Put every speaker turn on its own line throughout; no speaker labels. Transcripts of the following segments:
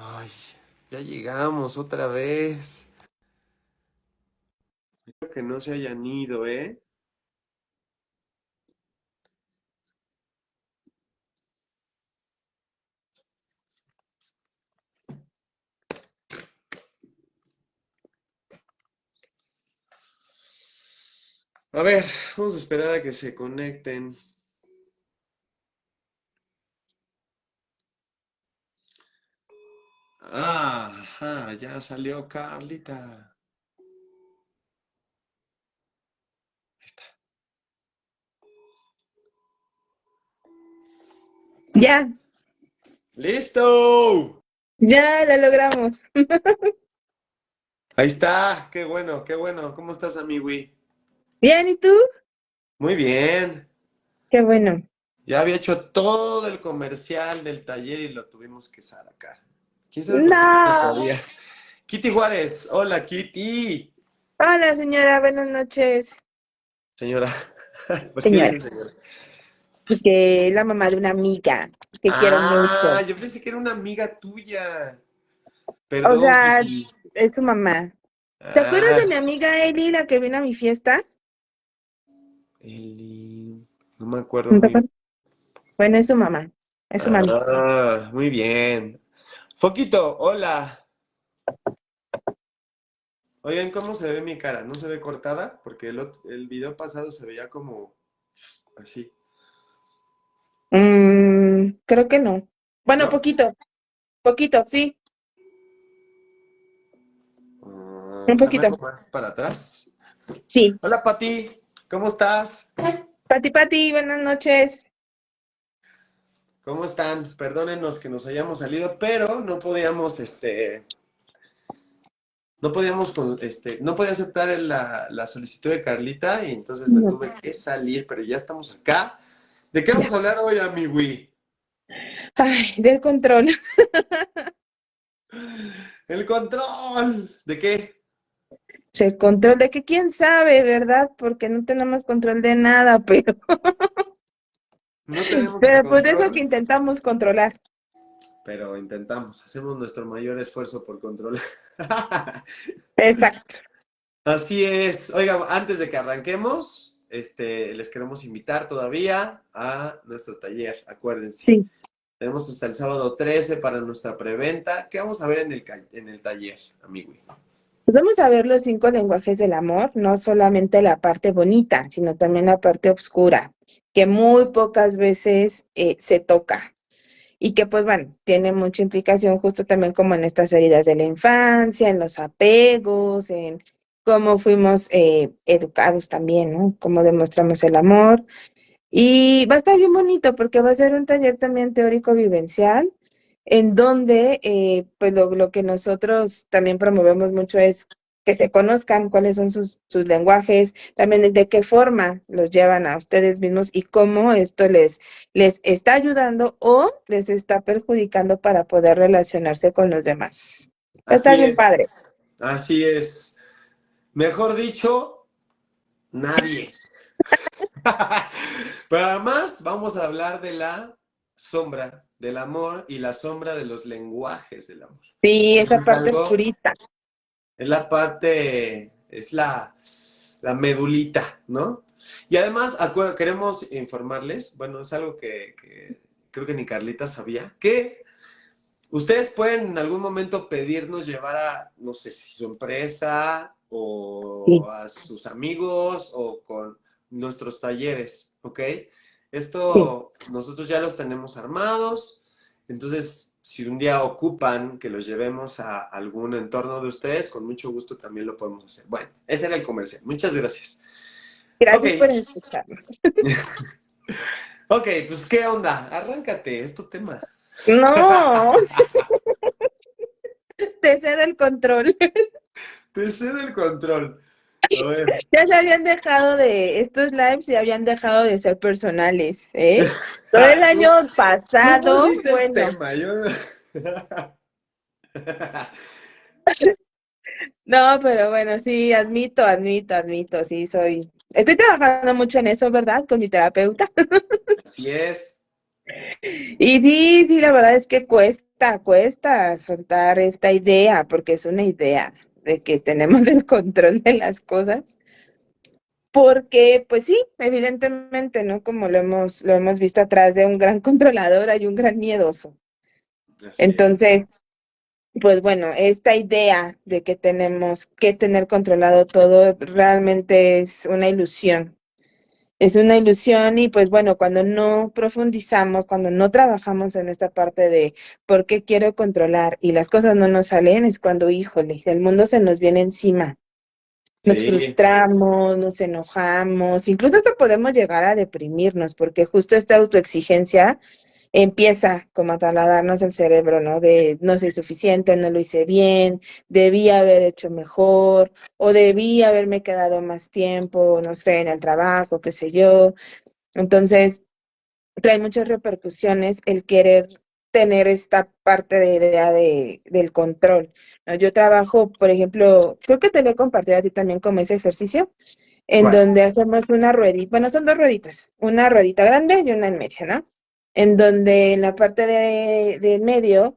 Ay, ya llegamos otra vez. Espero que no se hayan ido, ¿eh? A ver, vamos a esperar a que se conecten. Ajá, ya salió Carlita. Ahí está.
Ya,
¡Listo!
ya lo logramos.
Ahí está, qué bueno, qué bueno. ¿Cómo estás, amigui?
Bien, ¿y tú?
Muy bien.
Qué bueno.
Ya había hecho todo el comercial del taller y lo tuvimos que sacar. ¿Quién sabe por qué no
No.
podía? Kitty Juárez, hola Kitty.
Hola, señora, buenas noches.
Señora, ¿por qué
Señora,
dice señora?
que es la mamá de una amiga que quiero
Ah,
mucho.
yo pensé que era una amiga tuya.
O
Perdón,
sea,
Kitty.
es su mamá. ¿Te acuerdas
Ah,
de mi amiga Eli, la que vino a mi fiesta?
Eli. No me acuerdo
¿No te
muy bien.
acuerdas? Bueno, es su mamá. Es su mami.
Ah, muy bien. Foquito, hola. Oigan, ¿cómo se ve mi cara? ¿No se ve cortada? Porque el video pasado se veía como así.
Creo que no. Bueno,
¿No?
poquito, poquito, sí, un
Déjame
poquito.
algo más para atrás.
Sí.
Hola, Pati. ¿Cómo estás?
Pati, Pati, buenas noches.
¿Cómo están? Perdónenos que nos hayamos salido, pero no podíamos, no podía aceptar la solicitud de Carlita y entonces me
No.
tuve que salir, pero ya estamos acá. ¿De qué
Ya.
vamos a hablar hoy, amigui?
Ay, descontrol.
El control. ¿De qué?
El control de que quién sabe, ¿verdad? Porque no tenemos control de nada,
No tenemos el
pero pues de eso que
control,
intentamos controlar.
pero intentamos, hacemos nuestro mayor esfuerzo por controlar.
Exacto.
Así es. Oiga, antes de que arranquemos, les queremos invitar todavía a nuestro taller. Acuérdense,
Sí.
tenemos hasta el sábado 13 para nuestra preventa. ¿Qué vamos a ver en el taller, amigo?
Pues vamos a ver los 5 lenguajes del amor, no solamente la parte bonita, sino también la parte oscura, que muy pocas veces se toca y que pues bueno, tiene mucha implicación justo también como en estas heridas de la infancia, en los apegos, en cómo fuimos educados también, ¿no? Cómo demostramos el amor. Y va a estar bien bonito porque va a ser un taller también teórico vivencial, en donde pues lo que nosotros también promovemos mucho es que se conozcan cuáles son sus lenguajes, también de qué forma los llevan a ustedes mismos y cómo esto les está ayudando o les está perjudicando para poder relacionarse con los demás. Va a estar
Así
bien
es,
padre.
así es. Mejor dicho, nadie. Pero además vamos a hablar de la sombra del amor y la sombra de los lenguajes del amor.
Sí,
Eso
esa
es
parte
algo,
oscurita.
es la parte, es la medulita, ¿no? Y además, queremos informarles, bueno, es algo que creo que ni Carlita sabía, que ustedes pueden en algún momento pedirnos llevar a, no sé si su empresa
Sí.
o a sus amigos o con nuestros talleres, ¿ok?
Sí.
Esto nosotros ya los tenemos armados, entonces si un día ocupan que los llevemos a algún entorno de ustedes, con mucho gusto también lo podemos hacer. Bueno, ese era el comercial. Muchas gracias. Ok,
Gracias por escucharnos.
ok, pues ¿qué onda? Arráncate, es tu tema.
No, te cedo el control.
Te cedo el control. A ver.
Ya se habían dejado de, estos lives se habían dejado de ser personales, ¿eh? Todo el
Tú,
año
tú
pasado,
pusiste el
bueno,
tema, yo.
no, pero bueno, sí, admito, sí, estoy trabajando mucho en eso, ¿verdad? Con mi terapeuta.
Así es.
Y sí, la verdad es que cuesta. cuesta soltar esta idea, porque es una idea de que tenemos el control de las cosas, porque pues sí, evidentemente, ¿no? Como lo hemos visto atrás de un gran controlador hay un gran miedoso.
Así es.
Entonces, pues bueno, esta idea de que tenemos que tener controlado todo realmente es una ilusión. Es una ilusión y pues bueno, cuando no profundizamos, cuando no trabajamos en esta parte de por qué quiero controlar y las cosas no nos salen, es cuando, híjole, el mundo se nos viene encima. Nos
Sí,
frustramos, nos enojamos, incluso hasta podemos llegar a deprimirnos, porque justo esta autoexigencia empieza como a trasladarnos el cerebro, ¿no? De no soy suficiente, no lo hice bien, debí haber hecho mejor, o debí haberme quedado más tiempo, no sé, en el trabajo, qué sé yo. Entonces, trae muchas repercusiones el querer tener esta parte de idea del control, ¿no? Yo trabajo, por ejemplo, creo que te lo he compartido a ti también como ese ejercicio, en
¿cuál?
donde hacemos una ruedita, bueno, son dos rueditas, una ruedita grande y una en medio, ¿no? En donde en la parte de medio,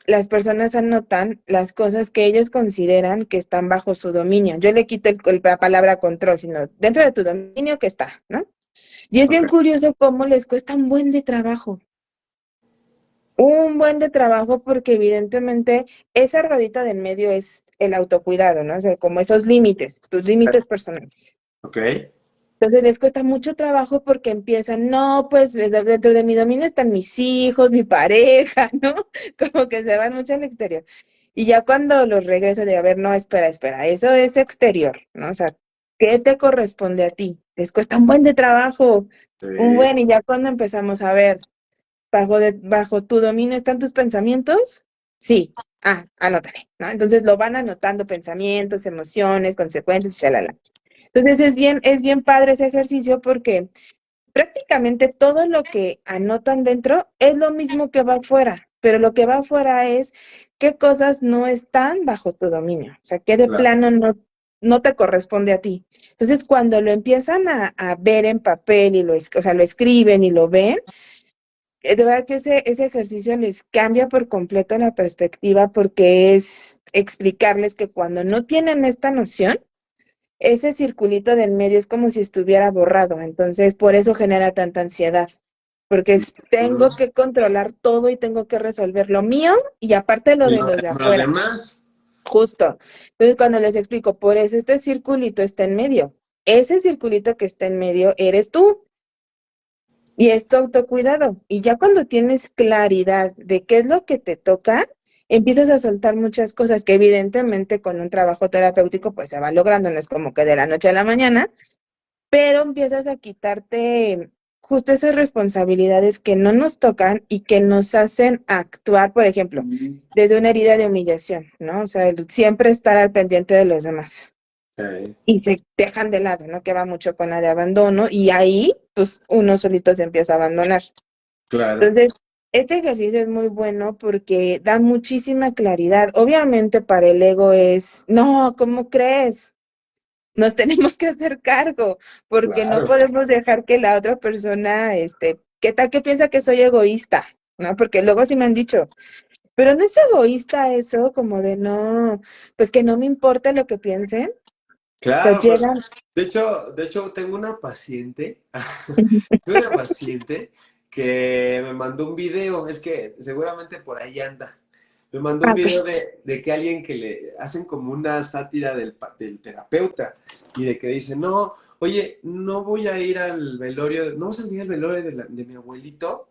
las personas anotan las cosas que ellos consideran que están bajo su dominio. Yo le quito la palabra control, sino dentro de tu dominio que está, ¿no? Y es bien
Ok.
curioso cómo les cuesta un buen de trabajo porque evidentemente esa ruedita del medio es el autocuidado, ¿no? O sea, como esos límites, tus límites personales.
Ok.
Entonces les cuesta mucho trabajo porque empiezan, no, pues dentro de mi dominio están mis hijos, mi pareja, ¿no? Como que se van mucho al exterior. Y ya cuando los regreso de, a ver, no, espera, eso es exterior, ¿no? O sea, ¿qué te corresponde a ti? Les cuesta un buen de trabajo, un
Sí,
buen, y ya cuando empezamos a ver, bajo tu dominio están tus pensamientos, sí, anótale, ¿no? Entonces lo van anotando pensamientos, emociones, consecuencias, shalala. Entonces es bien padre ese ejercicio porque prácticamente todo lo que anotan dentro es lo mismo que va afuera, pero lo que va afuera es qué cosas no están bajo tu dominio, o sea, que de
claro.
plano no te corresponde a ti. Entonces, cuando lo empiezan a ver en papel y o sea, lo escriben y lo ven, de verdad que ese ejercicio les cambia por completo la perspectiva porque es explicarles que cuando no tienen esta noción, ese circulito del medio es como si estuviera borrado, entonces por eso genera tanta ansiedad, porque
Mm.
tengo que controlar todo y tengo que resolver lo mío y aparte lo
Y
de los de
los
afuera,
demás,
justo. Entonces cuando les explico, por eso este circulito está en medio, ese circulito que está en medio eres tú y es tu autocuidado. Y ya cuando tienes claridad de qué es lo que te toca, empiezas a soltar muchas cosas que evidentemente con un trabajo terapéutico pues se va logrando, no es como que de la noche a la mañana, pero empiezas a quitarte justo esas responsabilidades que no nos tocan y que nos hacen actuar, por ejemplo, desde una herida de humillación, ¿no? O sea, el siempre estar al pendiente de los demás
sí,
y se dejan de lado, ¿no? Que va mucho con la de abandono y ahí, pues, uno solito se empieza a abandonar.
claro.
Entonces, este ejercicio es muy bueno porque da muchísima claridad. Obviamente para el ego es, no, ¿cómo crees? Nos tenemos que hacer cargo, porque no
Claro.
podemos dejar que la otra persona, ¿qué tal que piensa que soy egoísta? ¿No? Porque luego sí me han dicho, pero no es egoísta eso, como de no, pues que no me importa lo que piensen. Pues
Claro, pues,
llegan.
de hecho tengo una paciente, tengo una paciente que me mandó un video, es que seguramente por ahí anda. Me mandó un
Ah, ok.
video de que alguien que le hacen como una sátira del terapeuta y de que dice, no, oye, no voy a ir al velorio, no vas a ir al velorio de mi abuelito.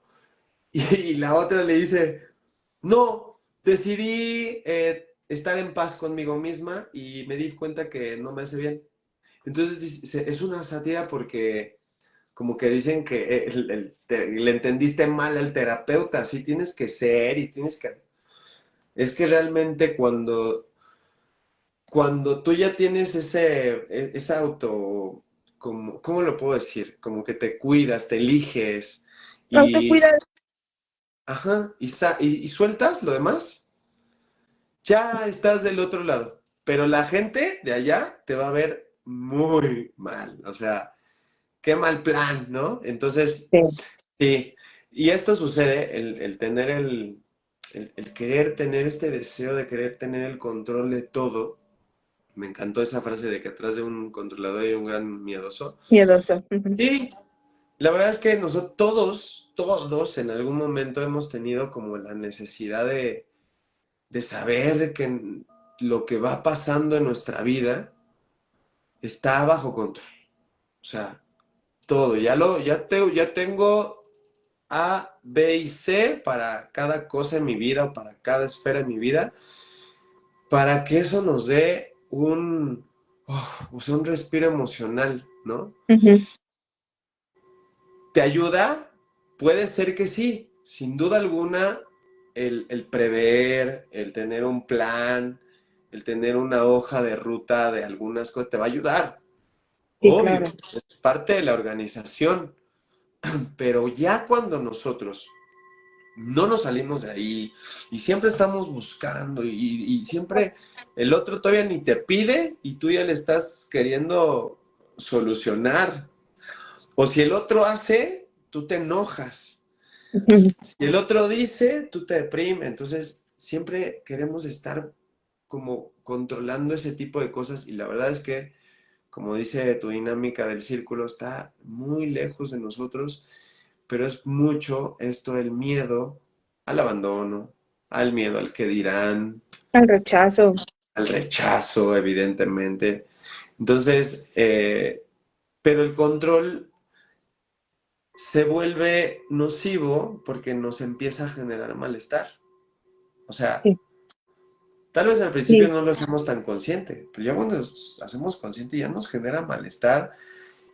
Y la otra le dice, no, decidí estar en paz conmigo misma y me di cuenta que no me hace bien. Entonces es una sátira porque como que dicen que le entendiste mal al terapeuta, así tienes que ser y tienes que... Es que realmente cuando tú ya tienes ese auto, como, ¿cómo lo puedo decir? Como que te cuidas, te eliges y,
Autocuidado.
ajá, y sueltas lo demás, ya estás del otro lado. Pero la gente de allá te va a ver muy mal, o sea, qué mal plan, ¿no? Entonces,
Sí.
sí. Y esto sucede, el tener el querer tener este deseo de querer tener el control de todo. Me encantó esa frase de que atrás de un controlador hay un gran miedoso.
Miedoso. Ujú.
Y la verdad es que nosotros todos en algún momento hemos tenido como la necesidad de saber que lo que va pasando en nuestra vida está bajo control. O sea, todo, ya tengo A, B y C para cada cosa en mi vida o para cada esfera en mi vida, para que eso nos dé o sea, un respiro emocional, ¿no?
Ujú.
¿Te ayuda? Puede ser que sí, sin duda alguna, el prever, el tener un plan, el tener una hoja de ruta de algunas cosas, te va a ayudar,
Sí,
obvio,
claro.
es parte de la organización, pero ya cuando nosotros no nos salimos de ahí y siempre estamos buscando y siempre el otro todavía ni te pide y tú ya le estás queriendo solucionar. O si el otro hace, tú te enojas.
Ujú.
Si el otro dice, tú te deprimes. Entonces, siempre queremos estar como controlando ese tipo de cosas y la verdad es que, como dice tu dinámica del círculo, está muy lejos de nosotros, pero es mucho esto el miedo al abandono, al miedo al que dirán,
Al rechazo.
al rechazo, evidentemente. Entonces, pero el control se vuelve nocivo porque nos empieza a generar malestar. O sea,
Sí,
tal vez al principio
sí.
no lo hacemos tan consciente, pero ya cuando hacemos consciente ya nos genera malestar.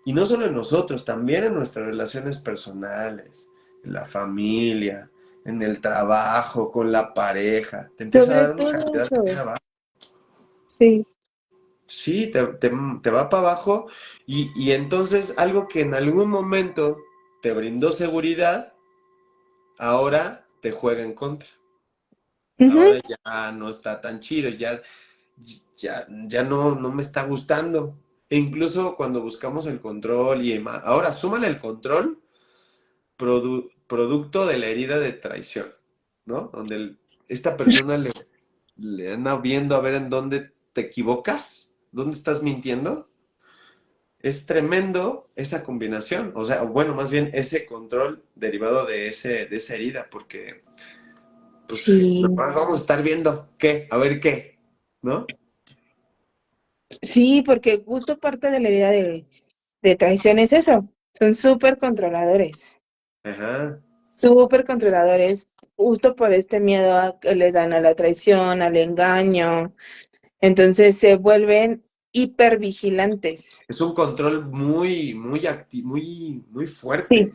Y no solo en nosotros, también en nuestras relaciones personales, en la familia, en el trabajo, con la pareja. Te empieza a
Sobre
dar una
todo
cantidad de
eso.
abajo.
Sí.
Sí, te va para abajo y entonces algo que en algún momento te brindó seguridad, ahora te juega en contra.
Ujú.
Ahora ya no está tan chido, ya no me está gustando. E incluso cuando buscamos el control ahora súmale el control producto de la herida de traición, ¿no? Donde esta persona le anda viendo a ver en dónde te equivocas, dónde estás mintiendo. Es tremendo esa combinación, o sea, bueno, más bien ese control derivado de esa herida, porque pues
Sí.
nomás vamos a estar viendo qué, a ver qué, ¿no?
Sí, porque justo parte de la idea de traición es eso. Son
Ajá.
súper controladores, justo por este miedo a que les dan a la traición, al engaño. Entonces se vuelven hipervigilantes.
Es un control muy
Sí,
fuerte.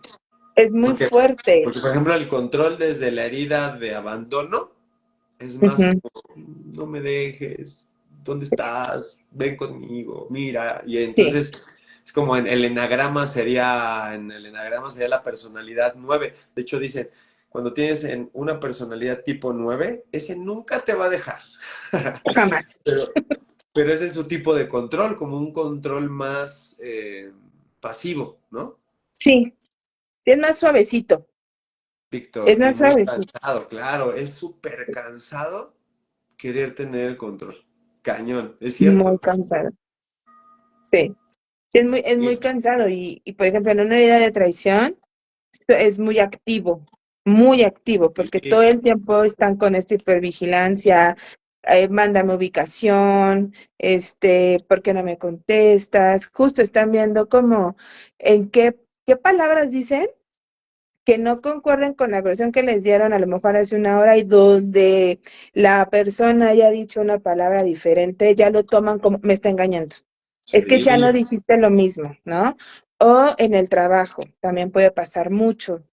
es muy
Porque,
fuerte.
porque, por ejemplo, el control desde la herida de abandono es más
Ujú.
como, no me dejes, ¿dónde estás? Ven conmigo, mira. Y
Sí.
entonces es como en el enagrama sería la personalidad 9. De hecho, dicen, cuando tienes una personalidad tipo 9 ese nunca te va a dejar.
Jamás.
Pero, pero ese es su tipo de control, como un control más pasivo, ¿no?
Sí, es más suavecito. Es
Víctor, y
más
muy
suavecito.
cansado, claro, es súper
Sí,
cansado querer tener el control. Cañón, es
muy
cierto.
cansado. Sí. Sí, es
Y-
muy cansado y, por ejemplo, en una herida de traición es muy activo, porque todo
y-
el tiempo están con esta hipervigilancia, mándame ubicación, ¿por qué no me contestas? Justo están viendo como en qué palabras dicen que no concuerden con la versión que les dieron a lo mejor hace una hora y donde la persona haya dicho una palabra diferente, ya lo toman como me está engañando. Es que ya no
sí,
dijiste lo mismo, ¿no? O en el trabajo, también puede pasar mucho,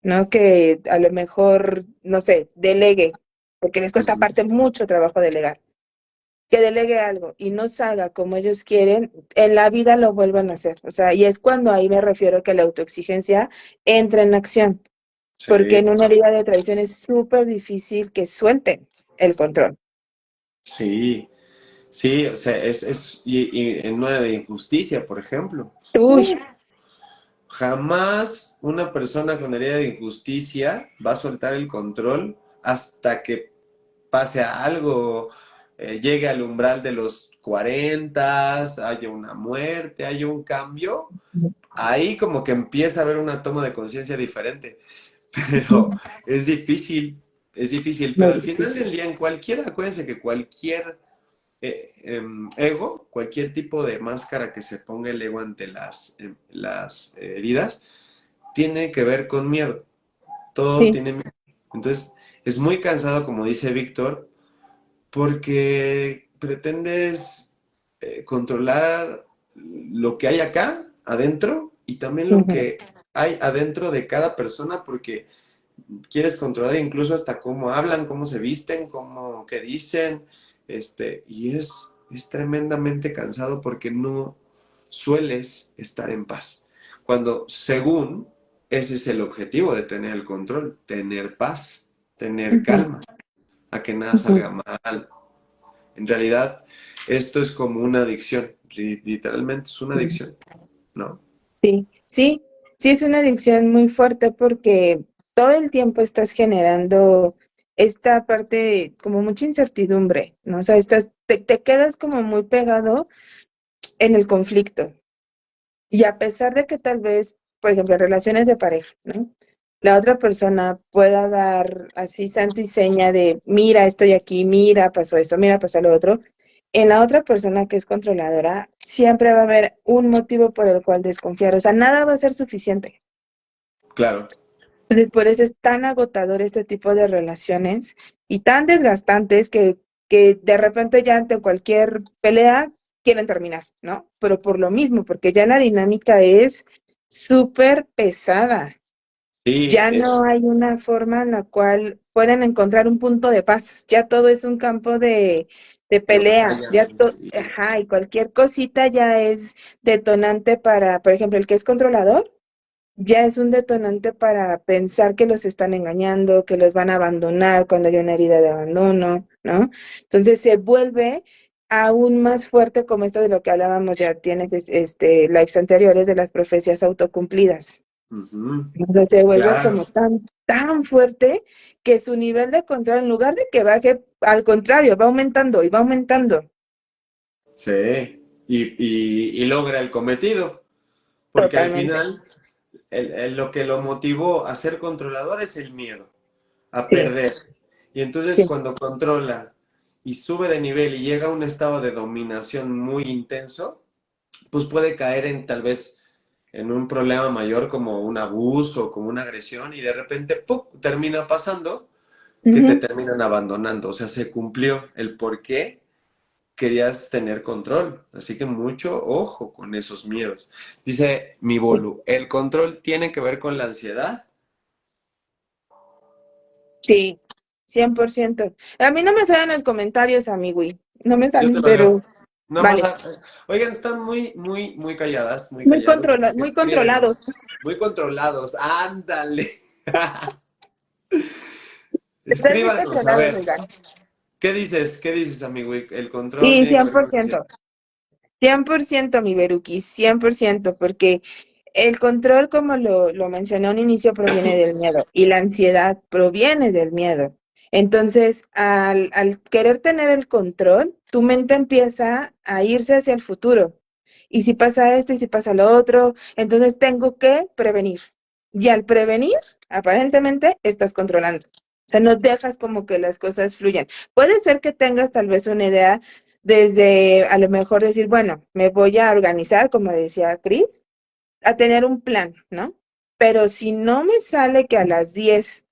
¿no? Que a lo mejor, no sé, delegue, porque les cuesta
ujú,
aparte mucho trabajo delegar, que delegue algo y no salga como ellos quieren, en la vida lo vuelvan a hacer. O sea, y es cuando ahí me refiero que la autoexigencia entra en acción, porque
sí,
en una herida de traición es súper difícil que suelten el control.
sí, sí, o sea, y en una de injusticia, por ejemplo.
Uy,
Uf, Jamás una persona con herida de injusticia va a soltar el control hasta que pase algo, llegue al umbral de los 40, haya una muerte, haya un cambio. Ahí como que empieza a haber una toma de conciencia diferente. Pero es difícil, pero
Muy
al final
difícil.
del día en cualquiera, acuérdense que cualquier ego, cualquier tipo de máscara que se ponga el ego ante las heridas, tiene que ver con miedo. Todo
Sí.
tiene miedo. Entonces, es muy cansado, como dice Víctor, porque pretendes controlar lo que hay acá, adentro, y también lo
Ujú,
que hay adentro de cada persona, porque quieres controlar incluso hasta cómo hablan, cómo se visten, cómo, qué dicen, y es tremendamente cansado porque no sueles estar en paz. Cuando, según, ese es el objetivo de tener el control, tener paz, tener
ujú,
calma, a que nada
ujú.
salga mal. En realidad, esto es como una adicción, literalmente es una
Sí.
adicción, ¿no?
Sí, sí, sí es una adicción muy fuerte porque todo el tiempo estás generando esta parte como mucha incertidumbre, ¿no? O sea, te quedas como muy pegado en el conflicto. Y a pesar de que tal vez, por ejemplo, en relaciones de pareja, ¿no? La otra persona pueda dar así santo y seña de, mira, estoy aquí, mira, pasó esto, mira, pasó lo otro. En la otra persona que es controladora, siempre va a haber un motivo por el cual desconfiar. O sea, nada va a ser suficiente.
Claro.
Entonces, por eso es tan agotador este tipo de relaciones y tan desgastantes que de repente ya ante cualquier pelea quieren terminar, ¿no? Pero por lo mismo, porque ya la dinámica es súper pesada.
Sí,
Ya no hay una forma en la cual puedan encontrar un punto de paz. Ya todo es un campo de
de
pelea.
batalla.
Ya
Sí.
ajá, y cualquier cosita ya es detonante para, por ejemplo, el que es controlador ya es un detonante para pensar que los están engañando, que los van a abandonar cuando hay una herida de abandono, ¿no? Entonces se vuelve aún más fuerte como esto de lo que hablábamos, ya tienes lives anteriores de las profecías autocumplidas.
Ujú.
Entonces se vuelve
Ya,
como tan fuerte que su nivel de control, en lugar de que baje, al contrario, va aumentando y va aumentando.
sí. Y logra el cometido, porque al
Totalmente.
final lo que lo motivó a ser controlador es el miedo, a
Sí,
perder. Y entonces
sí.
cuando controla y sube de nivel y llega a un estado de dominación muy intenso, pues puede caer en tal vez en un problema mayor como un abuso, como una agresión, y de repente ¡pum!, termina pasando que te
Ujú.
terminan abandonando. O sea, se cumplió el por qué querías tener control. Así que mucho ojo con esos miedos. Dice mi bolu, ¿el control tiene que ver con la ansiedad?
Sí, 100%. A mí no me salen los comentarios, amigui. No me
Yo te
salen,
lo leo.
pero
Nada más,
vale.
oigan, están muy calladas, muy callados, así que
Muy
escríbenos.
controlados.
Muy controlados, ándale.
Están muy
Escríbanos, a
controlados,
ver,
oigan.
qué dices, amigo? ¿El control
Sí,
tiene que
cien
ver con
por
la ansiedad?
ciento. 100%, mi Beruki, 100%, porque el control, como lo mencioné a un inicio, proviene del miedo y la ansiedad proviene del miedo. Entonces, al querer tener el control, tu mente empieza a irse hacia el futuro. Y si pasa esto y si pasa lo otro, entonces tengo que prevenir. Y al prevenir, aparentemente, estás controlando. O sea, no dejas como que las cosas fluyan. Puede ser que tengas tal vez una idea desde a lo mejor decir, bueno, me voy a organizar, como decía Chris, a tener un plan, ¿no? Pero si no me sale que a las 10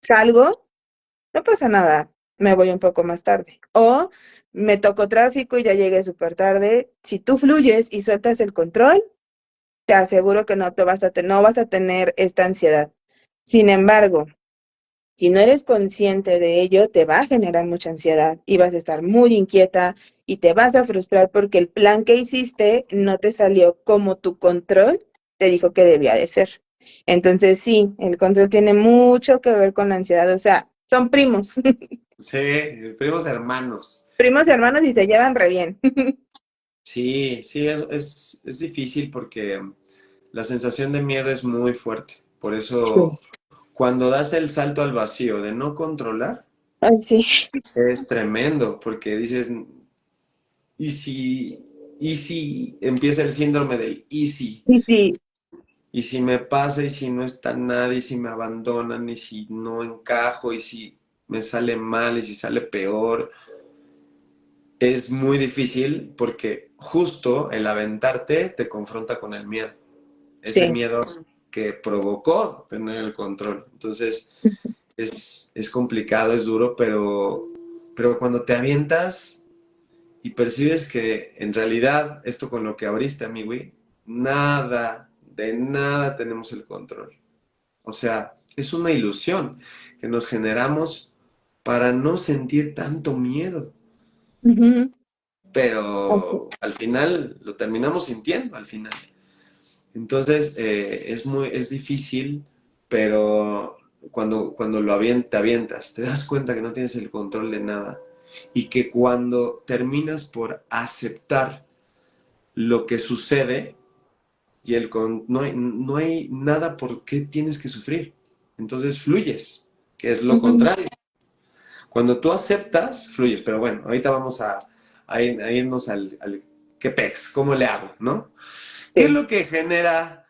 salgo, no pasa nada, me voy un poco más tarde. O me tocó tráfico y ya llegué súper tarde. Si tú fluyes y sueltas el control, te aseguro que no vas a tener esta ansiedad. Sin embargo, si no eres consciente de ello, te va a generar mucha ansiedad y vas a estar muy inquieta y te vas a frustrar porque el plan que hiciste no te salió como tu control te dijo que debía de ser. Entonces, sí, el control tiene mucho que ver con la ansiedad, o sea, son primos,
Sí, primos hermanos.
primos y hermanos y se llevan re bien.
Sí, sí, es difícil porque la sensación de miedo es muy fuerte. Por
Sí.
eso, cuando das el salto al vacío de no controlar,
Ay, sí.
es tremendo, porque dices, ¿y si, y si empieza el síndrome del easy?
Sí, sí.
Y si me pasa, y si no está nadie, y si me abandonan, y si no encajo, y si me sale mal, y si sale peor, es muy difícil porque justo el aventarte te confronta con el miedo. Ese
Sí.
miedo que provocó tener el control. Entonces, es complicado, es duro, pero cuando te avientas y percibes que en realidad esto con lo que abriste, amigui, nada, de nada tenemos el control. O sea, es una ilusión que nos generamos para no sentir tanto miedo,
Ujú. Así.
pero al final lo terminamos sintiendo al final. Entonces, es difícil, pero cuando te avientas, te das cuenta que no tienes el control de nada y que cuando terminas por aceptar lo que sucede y no hay nada por qué tienes que sufrir. Entonces fluyes, que es lo
Ujú.
contrario. Cuando tú aceptas, fluyes. Pero bueno, ahorita vamos a irnos al qué pex, cómo le hago, ¿no? ¿Qué es
Sí.
lo que genera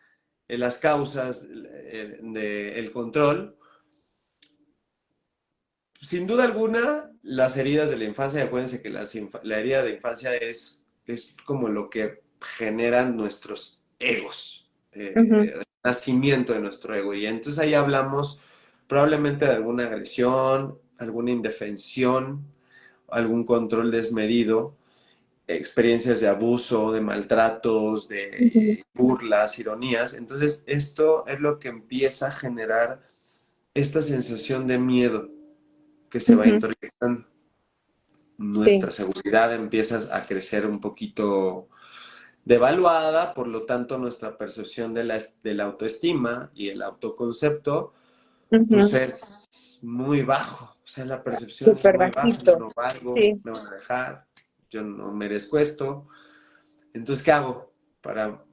las causas del control? Sin duda alguna, las heridas de la infancia, acuérdense que la herida de infancia es como lo que generan nuestros egos,
Ujú.
el nacimiento de nuestro ego. Y entonces ahí hablamos probablemente de alguna agresión, alguna indefensión, algún control desmedido, experiencias de abuso, de maltratos,
Ujú.
de burlas, ironías. Entonces esto es lo que empieza a generar esta sensación de miedo que se va
Ujú.
introyectando. Nuestra
Sí.
seguridad empieza a crecer un poquito devaluada, por lo tanto nuestra percepción de la autoestima y el autoconcepto pues
Ujú.
es muy bajo, o sea, la percepción es
Súper
muy baja, yo
bajito.
no valgo,
Sí.
me van a dejar, yo no merezco esto, entonces ¿qué hago? Para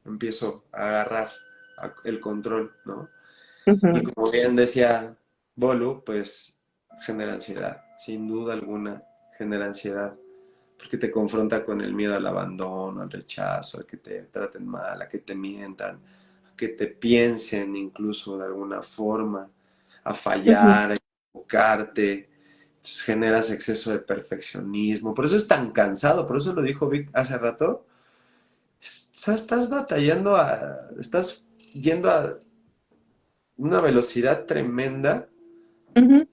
empiezo a agarrar el control, ¿no? Y
Ujú.
como bien decía Bolu, pues genera ansiedad, sin duda alguna genera ansiedad, porque te confronta con el miedo al abandono, al rechazo, a que te traten mal, a que te mientan, a que te piensen incluso de alguna forma, a
Ujú.
fallar, a equivocarte. Entonces generas exceso de perfeccionismo. Por eso es tan cansado, por eso lo dijo Vic hace rato. Estás batallando, estás yendo a una velocidad tremenda,
Ujú.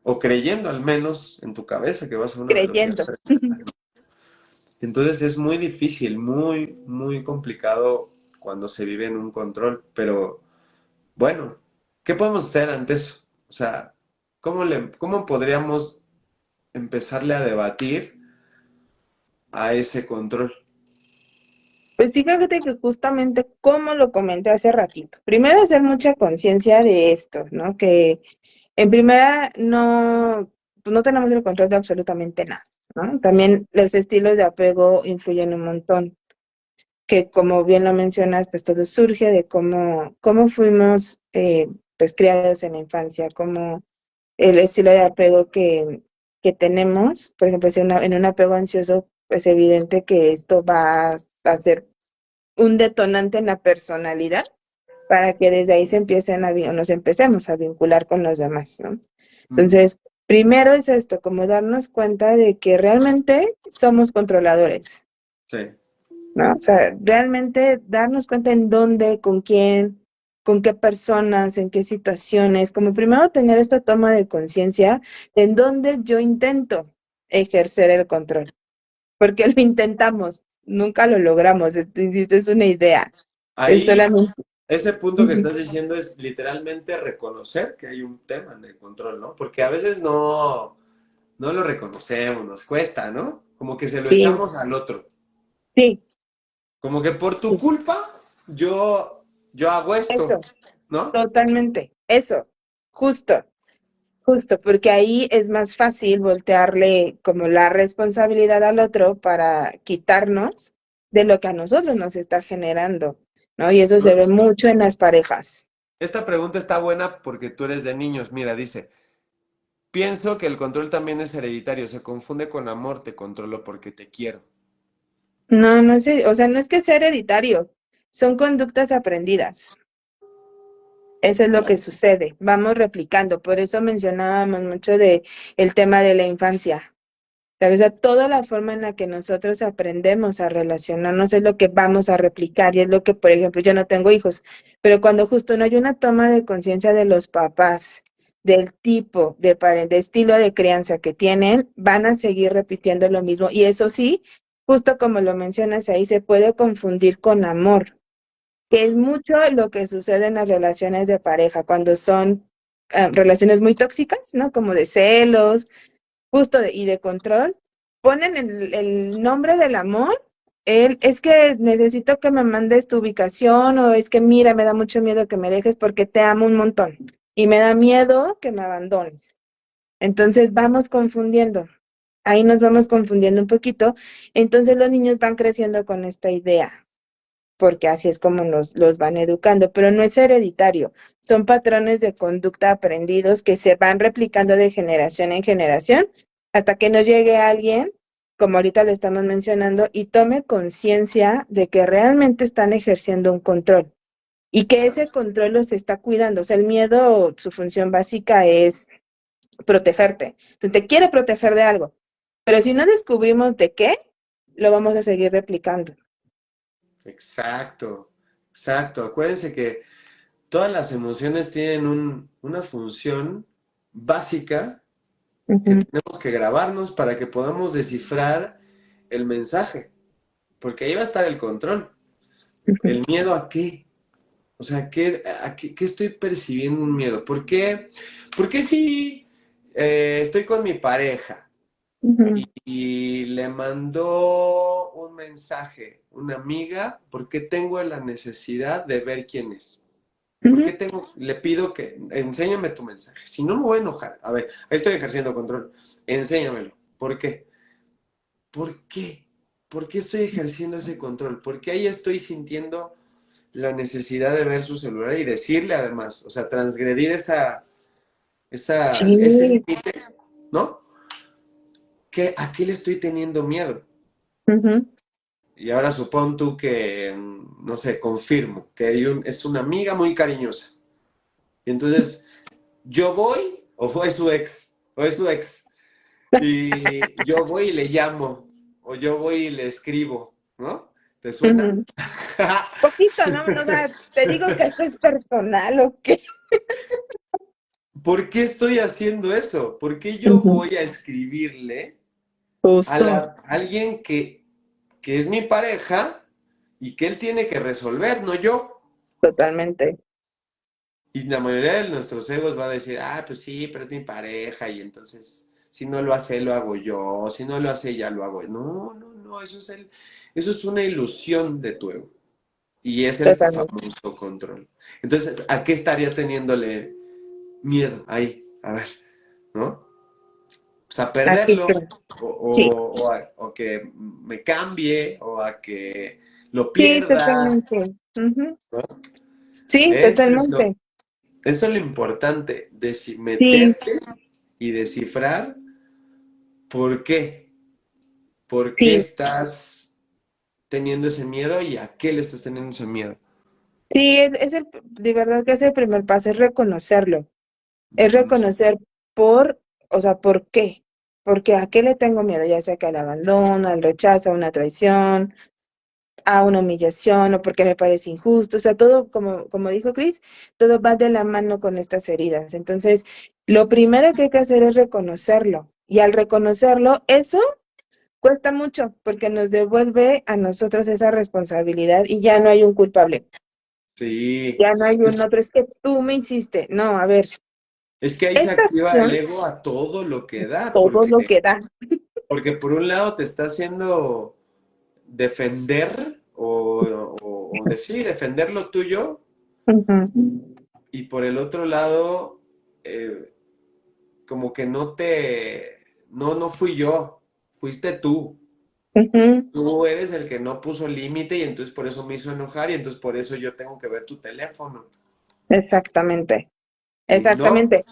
o creyendo al menos en tu cabeza que vas a una velocidad
Creyendo.
tremenda. Entonces es muy difícil, muy complicado cuando se vive en un control, pero bueno, ¿qué podemos hacer ante eso? O sea, ¿cómo podríamos empezarle a debatir a ese control?
Pues fíjate que justamente como lo comenté hace ratito, primero hacer mucha conciencia de esto, ¿no? Que en primera no, pues no tenemos el control de absolutamente nada, ¿no? También los estilos de apego influyen un montón, que como bien lo mencionas, pues todo surge de cómo fuimos pues criados en la infancia, cómo el estilo de apego que tenemos, por ejemplo, si en un apego ansioso, pues evidente que esto va a ser un detonante en la personalidad para que desde ahí se empiecen o nos empecemos a vincular con los demás, ¿no?
Mm,
Entonces, primero es esto, como darnos cuenta de que realmente somos controladores,
sí.
¿no? O sea, realmente darnos cuenta en dónde, con quién, con qué personas, en qué situaciones, como primero tener esta toma de conciencia en dónde yo intento ejercer el control, porque lo intentamos, nunca lo logramos, insisto, es una idea, es
Ahí,
solamente.
ese punto que
Ujú.
estás diciendo es literalmente reconocer que hay un tema en el control, ¿no? Porque a veces no lo reconocemos, nos cuesta, ¿no? Como que se lo
Sí,
echamos al otro.
sí,
Como que por tu
sí,
culpa yo hago esto,
eso,
¿no?
totalmente, eso, justo, justo, porque ahí es más fácil voltearle como la responsabilidad al otro para quitarnos. de lo que a nosotros nos está generando, ¿no? Y eso se
¿No?
ve mucho en las parejas.
Esta pregunta está buena porque tú eres de niños. Mira, dice, pienso que el control también es hereditario. Se confunde con amor, te controlo porque te quiero.
No, no sé, o sea, no es que sea hereditario, son conductas aprendidas. Eso es lo que sucede. Vamos replicando. Por eso mencionábamos mucho de el tema de la infancia. ¿Sabes? A toda la forma en la que nosotros aprendemos a relacionarnos es lo que vamos a replicar y es lo que, por ejemplo, yo no tengo hijos, pero cuando justo no hay una toma de conciencia de los papás, del tipo de estilo de crianza que tienen, van a seguir repitiendo lo mismo. Y eso sí, justo como lo mencionas ahí, se puede confundir con amor, que es mucho lo que sucede en las relaciones de pareja, cuando son relaciones muy tóxicas, ¿no? Como de celos y de control, ponen el nombre del amor, es que necesito que me mandes tu ubicación o es que mira, me da mucho miedo que me dejes porque te amo un montón y me da miedo que me abandones. Entonces vamos confundiendo, ahí nos vamos confundiendo un poquito, entonces los niños van creciendo con esta idea porque así es como los van educando, pero no es hereditario, son patrones de conducta aprendidos que se van replicando de generación en generación hasta que nos llegue alguien, como ahorita lo estamos mencionando, y tome conciencia de que realmente están ejerciendo un control y que ese control los está cuidando. O sea, el miedo, su función básica es protegerte. Entonces, te quiere proteger de algo, pero si no descubrimos de qué, lo vamos a seguir replicando.
Exacto, exacto. Acuérdense que todas las emociones tienen una función básica que
Ujú,
tenemos que grabarnos para que podamos descifrar el mensaje, porque ahí va a estar el control.
ujú,
¿El miedo a qué? O sea, ¿qué estoy percibiendo un miedo? ¿Por qué si estoy con mi pareja
ujú.
y le mandó un mensaje una amiga, por qué tengo la necesidad de ver quién es? ¿Por qué
Ujú.
le pido que enséñame tu mensaje? Si no me voy a enojar. A ver, ahí estoy ejerciendo control. Enséñamelo. ¿Por qué? ¿Por qué? ¿Por qué estoy ejerciendo ese control? ¿Por qué ahí estoy sintiendo la necesidad de ver su celular y decirle además, o sea, transgredir ese
Sí,
límite, ¿no? ¿A qué le estoy teniendo miedo?
ujú,
Y ahora supón tú que, no sé, confirmo que es una amiga muy cariñosa. Y entonces, yo voy, o fue su ex, o es su ex, y yo voy y le llamo, o yo voy y le escribo, ¿no? ¿Te suena?
ujú. Poquito, ¿no? O sea, te digo que esto es personal, ¿o qué?
¿Por qué estoy haciendo eso? ¿Por qué yo
Ujú.
voy a escribirle a
Justo,
alguien que es mi pareja y que él tiene que resolver, no yo?
totalmente.
Y la mayoría de nuestros egos va a decir, ah, pues sí, pero es mi pareja y entonces si no lo hace, él, lo hago yo, si no lo hace, ella lo hago. No, no, no, eso es una ilusión de tu ego y es el
Totalmente.
famoso control. Entonces, ¿a qué estaría teniéndole miedo ahí? A ver, ¿no? Pues a
Aquí
perderlo,
creo.
o,
Sí,
o que me cambie, o a que lo
sí,
pierda,
totalmente. Ujú.
¿no?
Sí,
Eso es
totalmente.
eso es lo importante,
Sí,
meterte y descifrar por qué, por qué
sí,
estás teniendo ese miedo y a qué le estás teniendo ese miedo.
sí, de verdad que es el primer paso, es reconocerlo. Es
Ujú.
reconocer por, o sea, ¿por qué? Porque a qué le tengo miedo, ya sea que al abandono, al rechazo, a una traición, a una humillación o porque me parece injusto. O sea, todo, como dijo Chris, todo va de la mano con estas heridas. Entonces, lo primero que hay que hacer es reconocerlo. Y al reconocerlo, eso cuesta mucho porque nos devuelve a nosotros esa responsabilidad y ya no hay un culpable.
Sí,
Ya no hay un otro, es que tú me hiciste. No, a ver,
es que ahí se
esta
activa el
acción,
ego a todo lo que da,
todo lo que da.
porque por un lado te está haciendo defender sí, defender lo tuyo
Ujú.
y por el otro lado eh, como que no fui yo, fuiste tú.
Ujú,
Tú eres el que no puso límite y entonces por eso me hizo enojar y entonces por eso yo tengo que ver tu teléfono.
exactamente,
Y no,
exactamente.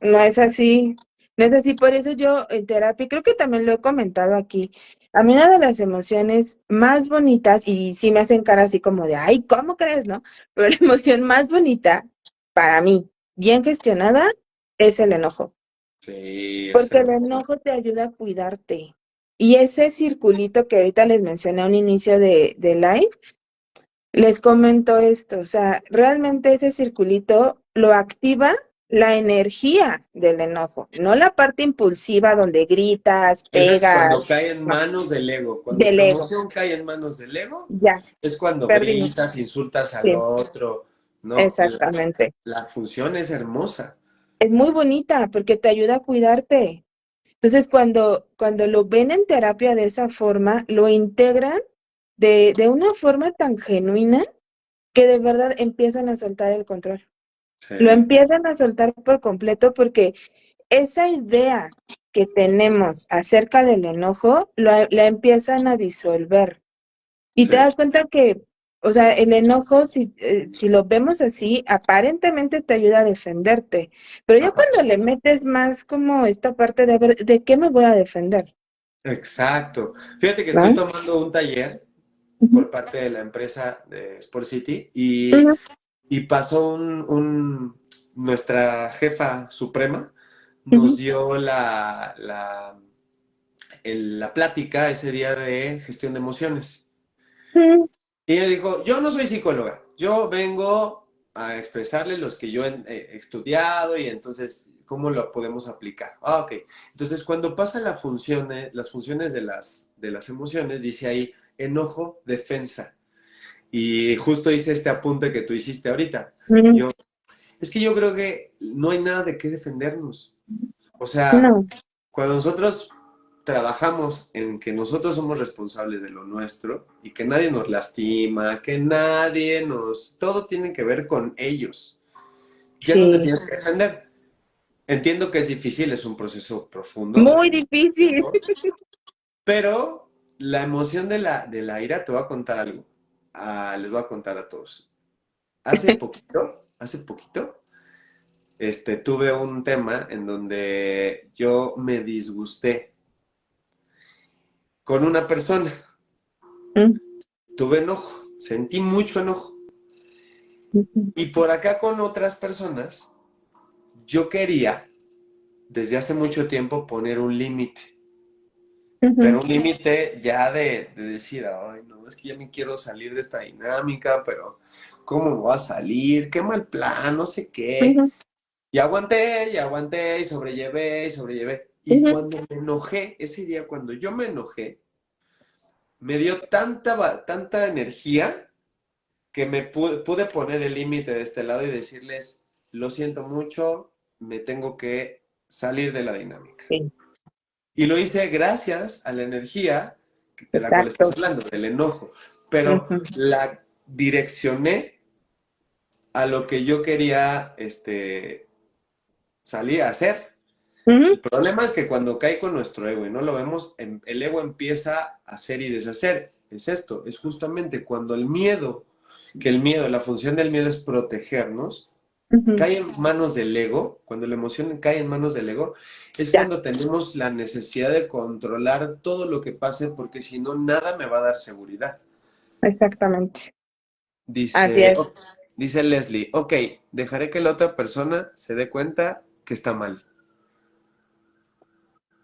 No es así, no es así. Por eso yo en terapia, creo que también lo he comentado aquí, a mí una de las emociones más bonitas, y sí me hacen cara así como de, ay, ¿cómo crees, no? Pero la emoción más bonita para mí, bien gestionada, es el enojo,
sí, es
porque el
hermoso.
enojo te ayuda a cuidarte. Y ese circulito que ahorita les mencioné a un inicio de live, les comento esto, o sea, realmente ese circulito lo activa la energía del enojo, no la parte impulsiva donde gritas,
Ese es
pegas,
cuando cae en
no,
manos del ego. Cuando
del
tu
ego.
emoción cae en manos del ego,
Ya,
es cuando
perdimos.
gritas, insultas al
Sí,
otro. No,
exactamente.
la función es hermosa.
Es muy bonita porque te ayuda a cuidarte. Entonces, cuando lo ven en terapia de esa forma, lo integran de una forma tan genuina que de verdad empiezan a soltar el control. Lo
Sí,
empiezan a soltar por completo porque esa idea que tenemos acerca del enojo la empiezan a disolver. Y te
sí.
das cuenta que, o sea, el enojo, si lo vemos así, aparentemente te ayuda a defenderte. Pero ya
Ajá.
cuando le metes más como esta parte de, a ver, ¿de qué me voy a defender?
Exacto. Fíjate que estoy
¿No?
tomando un taller
Ujú,
por parte de la empresa de Sport City
ujú,
y pasó nuestra jefa suprema nos
ujú,
dio la plática ese día de gestión de emociones.
ujú.
Y ella dijo, yo no soy psicóloga, yo vengo a expresarle los que yo he estudiado y entonces, ¿cómo lo podemos aplicar? Ah, ok. Entonces, cuando pasa las funciones de las emociones, dice ahí enojo, defensa. Y justo hice este apunte que tú hiciste ahorita.
Ujú.
Yo, es que yo creo que no hay nada de qué defendernos. O sea,
No,
cuando nosotros trabajamos en que nosotros somos responsables de lo nuestro y que nadie nos lastima, que nadie nos... Todo tiene que ver con ellos. Ya no te
sí,
tienes que defender. Entiendo que es difícil, es un proceso profundo,
muy difícil.
pero la emoción de la ira, te voy a contar algo. Les voy a contar a todos. Hace poquito, tuve un tema en donde yo me disgusté con una persona.
Mm,
Tuve enojo, sentí mucho enojo.
ujú,
Y por acá con otras personas, yo quería, desde hace mucho tiempo, poner un límite. Pero
ujú,
un límite ya de decir, ay, no, es que ya me quiero salir de esta dinámica, pero ¿cómo voy a salir? Qué mal plan, no sé qué.
ujú,
Y aguanté, y sobrellevé, y sobrellevé. Y
ujú.
cuando me enojé, ese día cuando yo me enojé, me dio tanta energía que me pude poner el límite de este lado y decirles, lo siento mucho, me tengo que salir de la dinámica.
Sí,
Y lo hice gracias a la energía de la cual estás
exacto.
hablando, del enojo, pero
Ujú,
la direccioné a lo que yo quería salir a hacer.
ujú.
El problema es que cuando cae con nuestro ego y no lo vemos, el ego empieza a hacer y deshacer. Es esto, es justamente cuando la función del miedo es protegernos,
Ujú.
cae en manos del ego, cuando la emoción cae en manos del ego, es
Ya,
cuando tenemos la necesidad de controlar todo lo que pase, porque si no, nada me va a dar seguridad.
exactamente. Así
Dice,
es.
dice Leslie, ok, dejaré que la otra persona se dé cuenta que está mal.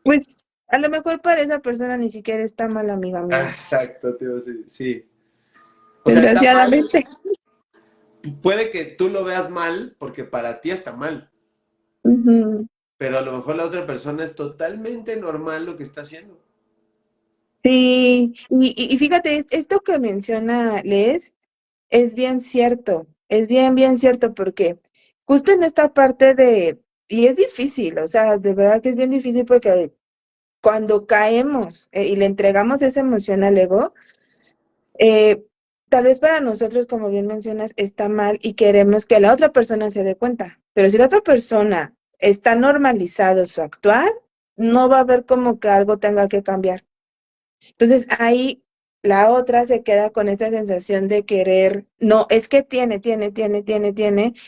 Pues a lo mejor para esa persona ni siquiera está mal, amiga
Ah,
mío.
exacto, tío, sí, sí. O sea, está mal,
Desgraciadamente.
puede que tú lo veas mal porque para ti está mal,
Ujú.
pero a lo mejor la otra persona es totalmente normal lo que está haciendo.
Sí, y fíjate, esto que menciona Les es bien cierto, es bien, bien cierto, porque justo en esta parte y es difícil, o sea, de verdad que es bien difícil porque cuando caemos y le entregamos esa emoción al ego, eh, tal vez para nosotros, como bien mencionas, está mal y queremos que la otra persona se dé cuenta, pero si la otra persona está normalizado su actuar, no va a ver como que algo tenga que cambiar. Entonces ahí la otra se queda con esta sensación de querer, no, es que tiene,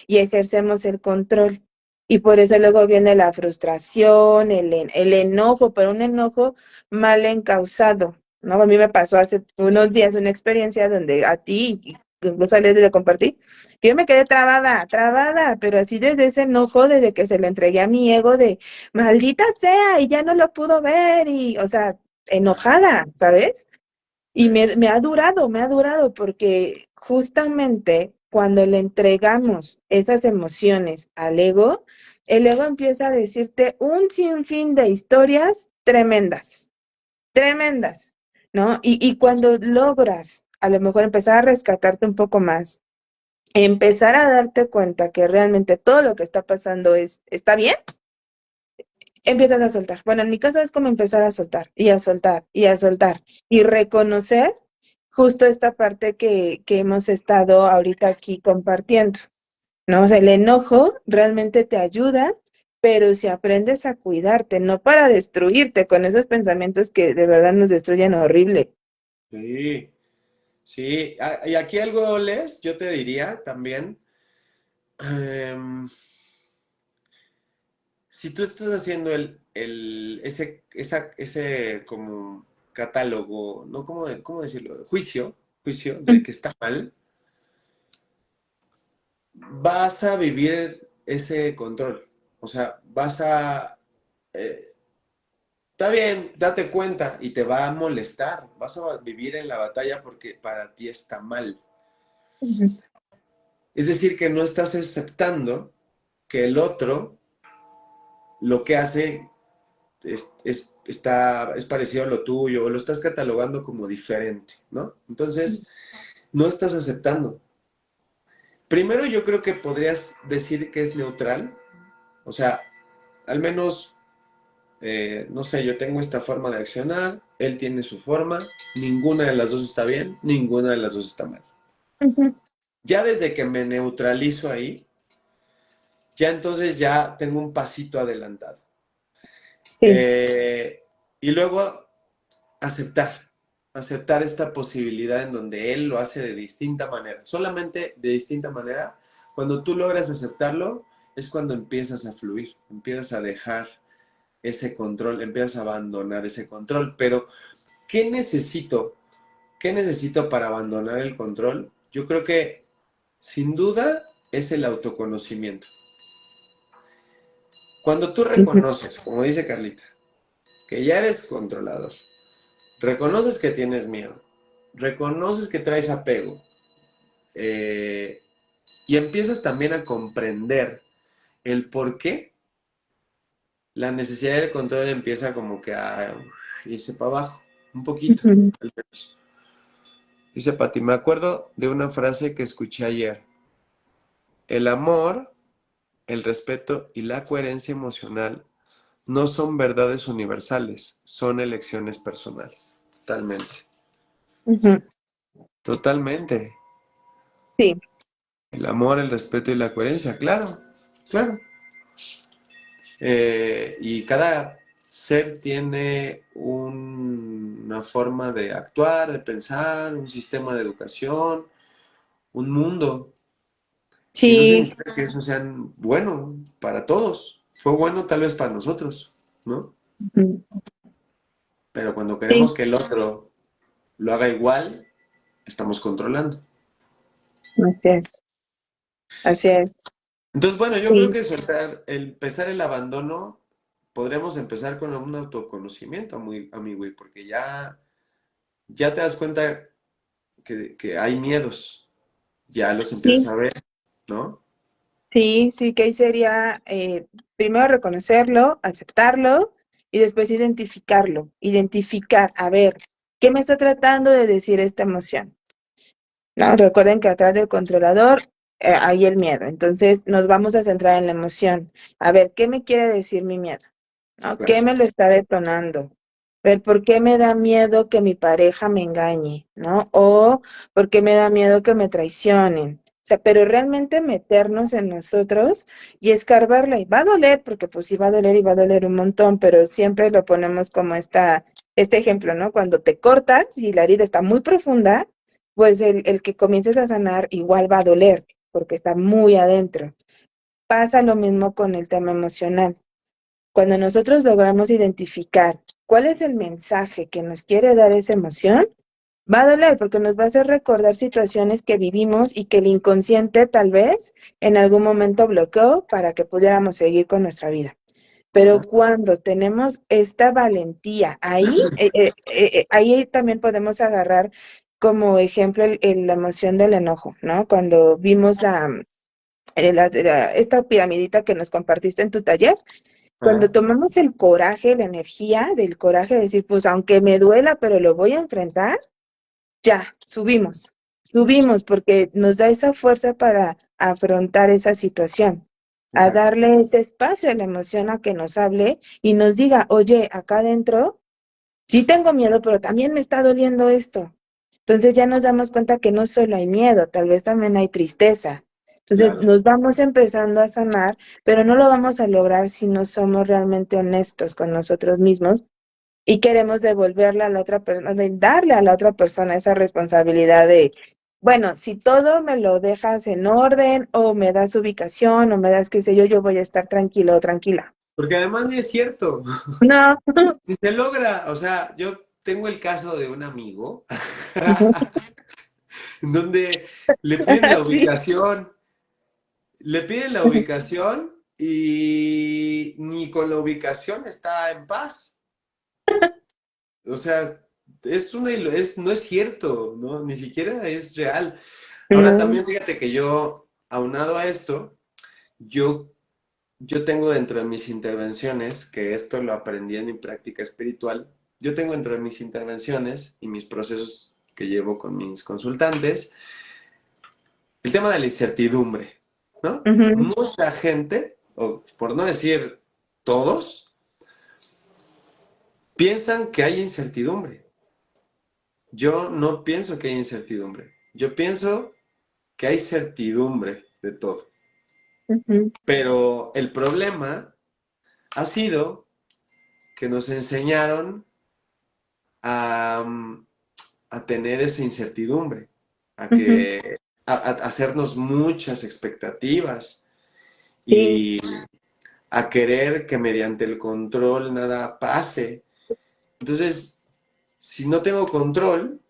y ejercemos el control. Y por eso luego viene la frustración, el enojo, pero un enojo mal encausado, ¿no? A mí me pasó hace unos días una experiencia donde a ti, incluso a Leslie le compartí, que yo me quedé trabada, pero así desde ese enojo, desde que se lo entregué a mi ego de maldita sea, y ya no lo pudo ver, y, o sea, enojada, ¿sabes? Y me ha durado, porque justamente cuando le entregamos esas emociones al ego, el ego empieza a decirte un sinfín de historias tremendas, ¿no? Y cuando logras a lo mejor empezar a rescatarte un poco más, empezar a darte cuenta que realmente todo lo que está pasando está bien, empiezas a soltar. Bueno, en mi caso es como empezar a soltar y a soltar y a soltar y reconocer justo esta parte que hemos estado ahorita aquí compartiendo, ¿no? O sea, el enojo realmente te ayuda, pero si aprendes a cuidarte, no para destruirte con esos pensamientos que de verdad nos destruyen horrible.
Sí, sí. Y aquí algo, Les, yo te diría también, em, si tú estás haciendo ese como catálogo, ¿no? ¿Cómo decirlo? Juicio de que está mal, vas a vivir ese control. O sea, eh, está bien, date cuenta y te va a molestar. Vas a vivir en la batalla porque para ti está mal.
Ujú,
Es decir, que no estás aceptando que el otro lo que hace es parecido a lo tuyo o lo estás catalogando como diferente, ¿no? Entonces, no estás aceptando. Primero yo creo que podrías decir que es neutral, o sea, al menos, no sé, yo tengo esta forma de accionar, él tiene su forma, ninguna de las dos está bien, ninguna de las dos está mal.
ujú.
Ya desde que me neutralizo ahí, ya entonces ya tengo un pasito adelantado.
Sí.
Eh, y luego aceptar esta posibilidad en donde él lo hace de distinta manera, solamente de distinta manera. Cuando tú logras aceptarlo, es cuando empiezas a fluir, empiezas a dejar ese control, empiezas a abandonar ese control. Pero, ¿qué necesito? ¿Qué necesito para abandonar el control? Yo creo que, sin duda, es el autoconocimiento. Cuando tú
Ujú,
reconoces, como dice Carlita, que ya eres controlador, reconoces que tienes miedo, reconoces que traes apego, eh, y empiezas también a comprender el por qué la necesidad del control empieza como que a irse para abajo, un poquito,
ujú.
al menos. Dice Pati, me acuerdo de una frase que escuché ayer. El amor, el respeto y la coherencia emocional no son verdades universales, son elecciones personales. Totalmente.
Ujú.
Totalmente.
Sí,
El amor, el respeto y la coherencia, claro, claro. Y cada ser tiene una forma de actuar, de pensar, un sistema de educación, un mundo. Y no
sí,
significa que eso sea bueno para todos. Fue bueno tal vez para nosotros, ¿no?
ujú,
Pero cuando
sí,
queremos que el otro lo haga igual, estamos controlando.
así es, así es,
Entonces, bueno, yo creo
sí,
que empezar el abandono, podremos empezar con un autoconocimiento, amigo, porque ya te das cuenta que hay miedos, ya los empiezas
sí.
a ver, ¿no?
Sí, sí, que ahí sería primero reconocerlo, aceptarlo y después identificarlo. Identificar, a ver, ¿qué me está tratando de decir esta emoción? ¿No? Recuerden que atrás del controlador hay el miedo. Entonces nos vamos a centrar en la emoción. A ver, ¿qué me quiere decir mi miedo? ¿No? ¿Qué
Claro,
me lo está detonando? Ver, ¿por qué me da miedo que mi pareja me engañe? ¿No? O ¿por qué me da miedo que me traicionen? O sea, pero realmente meternos en nosotros y escarbarla. Y va a doler, porque pues sí va a doler y va a doler un montón, pero siempre lo ponemos como este ejemplo, ¿no? Cuando te cortas y la herida está muy profunda, pues el que comiences a sanar igual va a doler, porque está muy adentro. Pasa lo mismo con el tema emocional. Cuando nosotros logramos identificar cuál es el mensaje que nos quiere dar esa emoción, va a doler porque nos va a hacer recordar situaciones que vivimos y que el inconsciente tal vez en algún momento bloqueó para que pudiéramos seguir con nuestra vida. Pero cuando tenemos esta valentía, ahí también podemos agarrar como ejemplo la emoción del enojo, ¿no? Cuando vimos esta piramidita que nos compartiste en tu taller, cuando
Ajá,
tomamos el coraje, la energía del coraje de decir, pues aunque me duela, pero lo voy a enfrentar, ya, subimos porque nos da esa fuerza para afrontar esa situación, a
exacto.
darle ese espacio a la emoción a que nos hable y nos diga, oye, acá adentro sí tengo miedo, pero también me está doliendo esto. Entonces ya nos damos cuenta que no solo hay miedo, tal vez también hay tristeza. Entonces
Claro.
nos vamos empezando a sanar, pero no lo vamos a lograr si no somos realmente honestos con nosotros mismos y queremos devolverle a la otra persona, darle a la otra persona esa responsabilidad de, bueno, si todo me lo dejas en orden o me das ubicación o me das qué sé yo, yo voy a estar tranquilo o tranquila.
Porque además ni es cierto.
No.
Si se logra, o sea, yo tengo el caso de un amigo en donde le piden la
Sí.
ubicación, le piden la ubicación y ni con la ubicación está en paz. O sea, no es cierto, ¿no? Ni siquiera es real. Ahora
No.
también fíjate que yo, aunado a esto, yo, yo tengo dentro de mis intervenciones, que esto lo aprendí en mi práctica espiritual, yo tengo dentro de mis intervenciones y mis procesos que llevo con mis consultantes, el tema de la incertidumbre, ¿no?
Ujú.
Mucha gente, o por no decir todos, piensan que hay incertidumbre. Yo no pienso que hay incertidumbre. Yo pienso que hay certidumbre de todo.
Ujú.
Pero el problema ha sido que nos enseñaron a, a tener esa incertidumbre, a
Ujú.
que a hacernos muchas expectativas
Sí,
y a querer que mediante el control nada pase. Entonces, si no tengo control,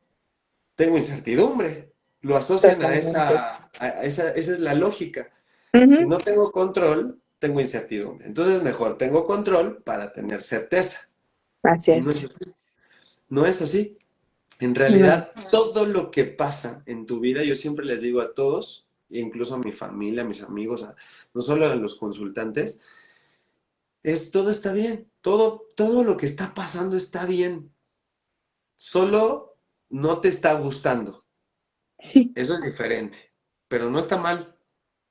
tengo incertidumbre. Lo asocian a
totalmente.
esa es la lógica. Si
Ujú.
no tengo control, tengo incertidumbre. Entonces, mejor tengo control para tener certeza.
Así
Y no es
es.
así. No es así. En
No.
realidad, todo lo que pasa en tu vida, yo siempre les digo a todos, incluso a mi familia, a mis amigos, no solo a los consultantes, todo está bien. Todo lo que está pasando está bien. Solo no te está gustando.
Sí.
Eso es diferente, pero no está mal.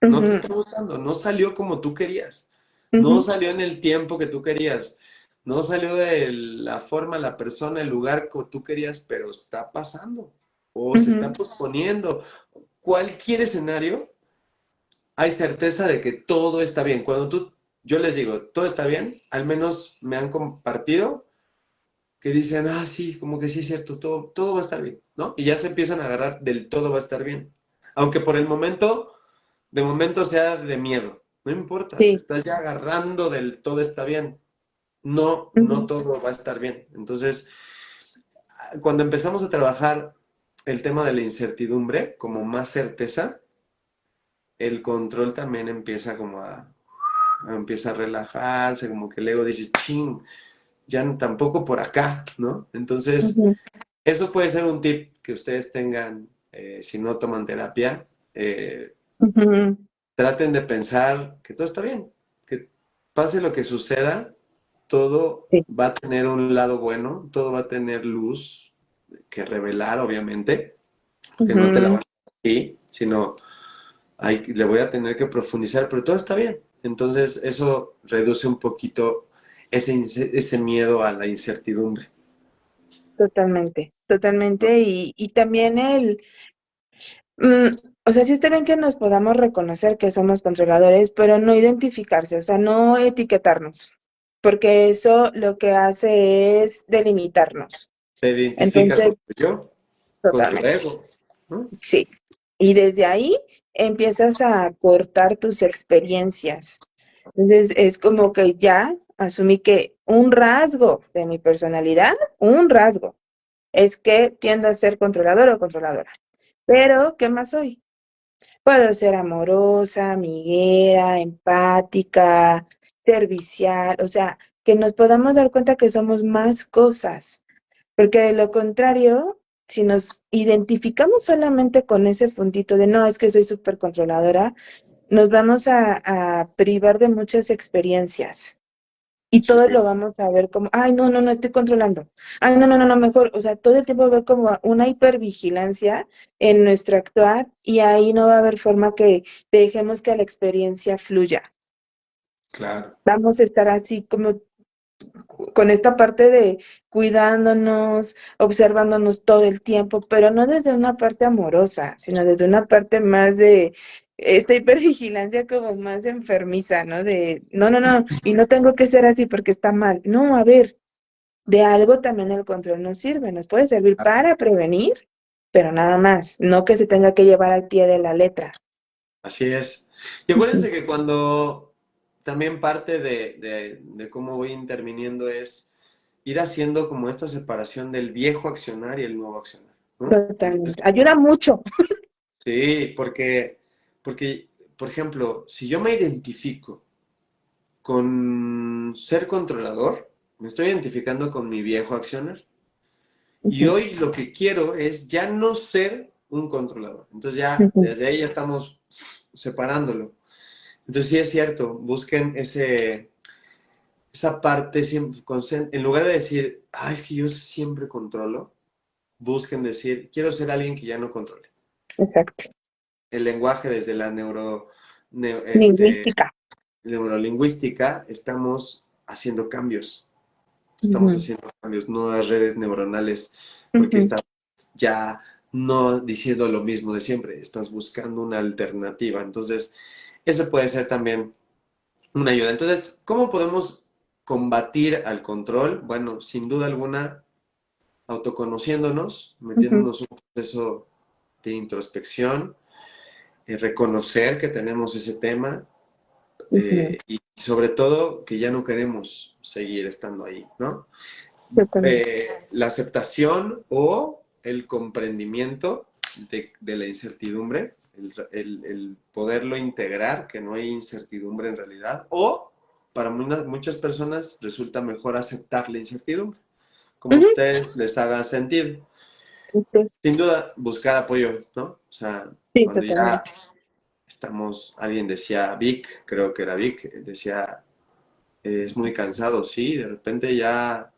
No te
Ujú.
está gustando, no salió como tú querías, no
Ujú.
salió en el tiempo que tú querías, no salió de la forma, la persona, el lugar que tú querías, pero está pasando o se está
Ujú.
posponiendo. Cualquier escenario, hay certeza de que todo está bien. Yo les digo, todo está bien, al menos me han compartido que dicen, ah, sí, como que sí es cierto, todo va a estar bien, ¿no? Y ya se empiezan a agarrar del todo va a estar bien. Aunque por el momento, de momento sea de miedo, no importa, te
Sí.
estás ya agarrando del todo está bien. No, no
Ujú.
todo va a estar bien. Entonces, cuando empezamos a trabajar el tema de la incertidumbre como más certeza, el control también empieza como empieza a relajarse, como que el ego dice, ching, ya tampoco por acá, ¿no? Entonces,
Ujú.
eso puede ser un tip que ustedes tengan si no toman terapia.
Ujú.
Traten de pensar que todo está bien, que pase lo que suceda, todo
Sí.
va a tener un lado bueno, todo va a tener luz que revelar, obviamente, porque no te la van
Ujú.
a dar así, sino le voy a tener que profundizar, pero todo está bien. Entonces, eso reduce un poquito ese miedo a la incertidumbre.
Totalmente,
¿No?
totalmente. Y también mm, o sea, sí está bien que nos podamos reconocer que somos controladores, pero no identificarse, o sea, no etiquetarnos. porque eso lo que hace es delimitarnos.
Te identificas
Entonces,
con tu yo, con tu
totalmente,
ego, ¿no?
sí. Y desde ahí empiezas a cortar tus experiencias. Entonces, es como que ya asumí que un rasgo de mi personalidad, un rasgo, es que tiendo a ser controlador o controladora. Pero, ¿qué más soy? Puedo ser amorosa, amiguera, empática, servicial, o sea, que nos podamos dar cuenta que somos más cosas, porque de lo contrario, si nos identificamos solamente con ese puntito de no, es que soy súper controladora, nos vamos a privar de muchas experiencias. Y
Sí,
todo lo vamos a ver como, ay, no, no, no, estoy controlando. Ay, no, no, no, no, mejor. O sea, todo el tiempo va a haber como una hipervigilancia en nuestro actuar y ahí no va a haber forma que dejemos que la experiencia fluya.
claro.
Vamos a estar así como con esta parte de cuidándonos, observándonos todo el tiempo, pero no desde una parte amorosa, sino desde una parte más de esta hipervigilancia como más enfermiza, ¿no? De, no, no, no, y no tengo que ser así porque está mal. No, a ver, de algo también el control nos sirve, nos puede servir para prevenir, pero nada más, no que se tenga que llevar al pie de la letra.
Así es. Y
Ujú.
acuérdense que cuando también parte de cómo voy interviniendo es ir haciendo como esta separación del viejo accionar y el nuevo accionar, ¿no?
Totalmente. Ayuda mucho.
Sí, porque, por ejemplo, si yo me identifico con ser controlador, me estoy identificando con mi viejo accionar. Y
Ujú,
hoy lo que quiero es ya no ser un controlador. Entonces ya,
ujú,
desde ahí ya estamos separándolo. Entonces sí es cierto, busquen esa parte, siempre, en lugar de decir, ah, es que yo siempre controlo, busquen decir, quiero ser alguien que ya no controle.
exacto.
El lenguaje desde la
Lingüística.
neurolingüística, estamos haciendo cambios. Estamos
Ujú,
haciendo cambios, nuevas redes neuronales, porque
ujú,
estás ya no diciendo lo mismo de siempre, estás buscando una alternativa. Entonces, ese puede ser también una ayuda. Entonces, ¿cómo podemos combatir al control? Bueno, sin duda alguna, autoconociéndonos,
ujú,
metiéndonos en un proceso de introspección, reconocer que tenemos ese tema
ujú.
y sobre todo que ya no queremos seguir estando ahí, ¿no?
Totalmente.
La aceptación o el comprendimiento de la incertidumbre, el poderlo integrar, que no hay incertidumbre en realidad, o para muchas personas resulta mejor aceptar la incertidumbre, como a
Ujú.
ustedes les haga sentido.
Entonces,
Sin duda, buscar apoyo, ¿no? O sea,
sí,
cuando ya
totalmente.
estamos, alguien decía, Vic, creo que era Vic, decía, es muy cansado, sí, de repente ya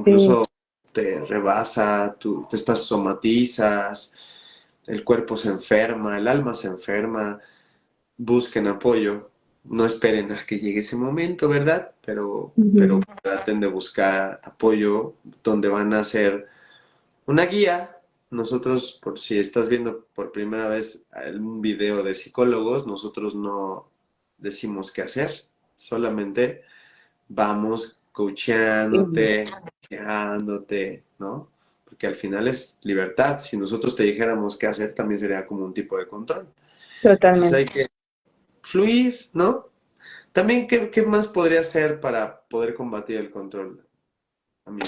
Sí.
incluso te rebasa, tú te estás somatizas, el cuerpo se enferma, el alma se enferma, busquen apoyo, no esperen a que llegue ese momento, ¿verdad? Pero
Ujú,
traten de buscar apoyo donde van a ser una guía. Nosotros, por si estás viendo por primera vez un video de psicólogos, nosotros no decimos qué hacer, solamente vamos
sí,
coacheándote, guiándote, ¿no? Porque al final es libertad. Si nosotros te dijéramos qué hacer, también sería como un tipo de control. Entonces hay
totalmente.
que fluir, ¿no? También, ¿qué más podría hacer para poder combatir el control, amigo?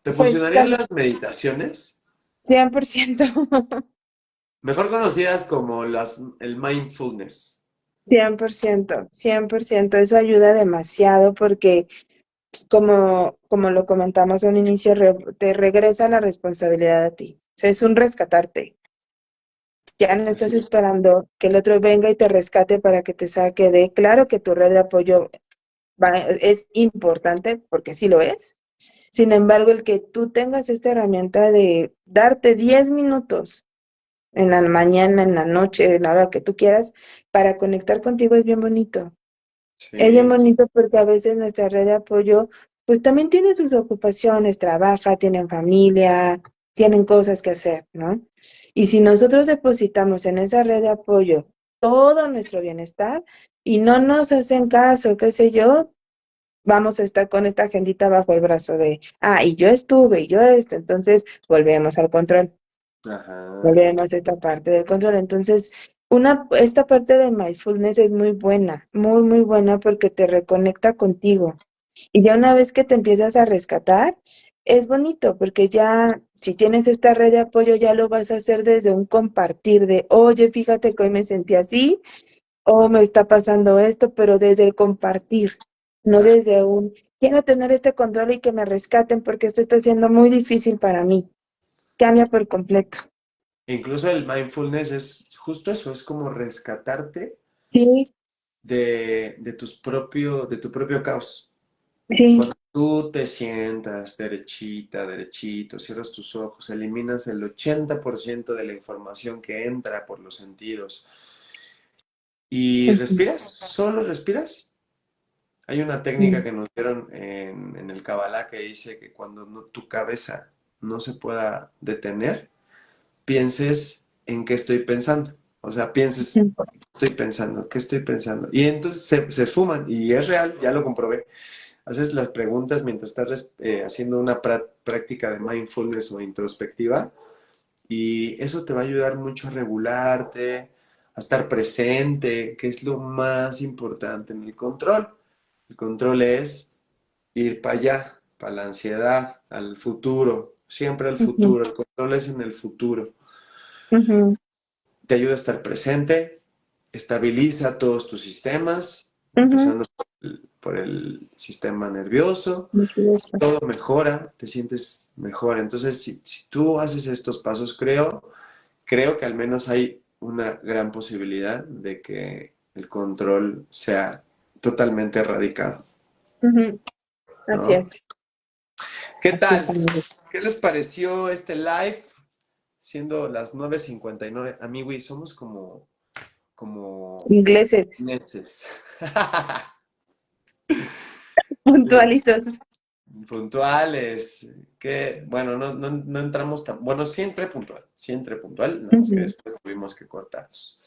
¿Te
Pues
funcionarían las meditaciones?
100%.
Mejor conocidas como el mindfulness.
100%, 100%. Eso ayuda demasiado porque, como lo comentamos a un inicio, te regresa la responsabilidad a ti. O sea, es un rescatarte. Ya no
Así
estás
es.
esperando que el otro venga y te rescate para que te saque de. Claro que tu red de apoyo es importante, porque sí lo es. Sin embargo, el que tú tengas esta herramienta de darte 10 minutos en la mañana, en la noche, en la hora que tú quieras, para conectar contigo es bien bonito. Es bien
Sí,
bonito porque a veces nuestra red de apoyo, pues también tiene sus ocupaciones, trabaja, tienen familia, tienen cosas que hacer, ¿no? Y si nosotros depositamos en esa red de apoyo todo nuestro bienestar y no nos hacen caso, qué sé yo, vamos a estar con esta agendita bajo el brazo de, y yo estuve, y yo esto, entonces volvemos al control.
Ajá.
Volvemos a esta parte del control. Entonces, esta parte de mindfulness es muy buena, muy, muy buena porque te reconecta contigo. Y ya una vez que te empiezas a rescatar, es bonito porque ya si tienes esta red de apoyo, ya lo vas a hacer desde un compartir de, oye, fíjate que hoy me sentí así, o me está pasando esto, pero desde el compartir, no
Ah,
desde un, quiero tener este control y que me rescaten porque esto está siendo muy difícil para mí. Cambia por completo.
incluso el mindfulness es justo eso, es como rescatarte
Sí,
de tu propio caos.
sí.
Cuando tú te sientas derechita, derechito, cierras tus ojos, eliminas el 80% de la información que entra por los sentidos y
Ujú,
respiras, solo respiras. Hay una técnica
ujú,
que nos dieron en el Kabbalah que dice que cuando tu cabeza no se pueda detener, pienses en qué estoy pensando. O sea, pienses,
ujú,
estoy pensando, qué estoy pensando. Y entonces se esfuman y es real, ya lo comprobé. Haces las preguntas mientras estás haciendo una práctica de mindfulness o introspectiva y eso te va a ayudar mucho a regularte, a estar presente, que es lo más importante en el control. El control es ir para allá, para la ansiedad, al futuro, siempre al
ujú,
futuro. El control es en el futuro.
ujú,
Te ayuda a estar presente, estabiliza todos tus sistemas,
ujú.
empezando por el sistema nervioso,
Maravilloso.
todo mejora, te sientes mejor. Entonces, si tú haces estos pasos, creo que al menos hay una gran posibilidad de que el control sea totalmente erradicado,
Ujú, así
¿no?
es,
¿Qué
así es,
tal?
amigo.
¿Qué les pareció este live? Siendo las 9:59, amigui, somos como
Ingleses,
meses.
puntualitos.
Puntuales, que bueno, no entramos tan, bueno, sí entré puntual, nada más que
Ujú.
después tuvimos que cortarlos.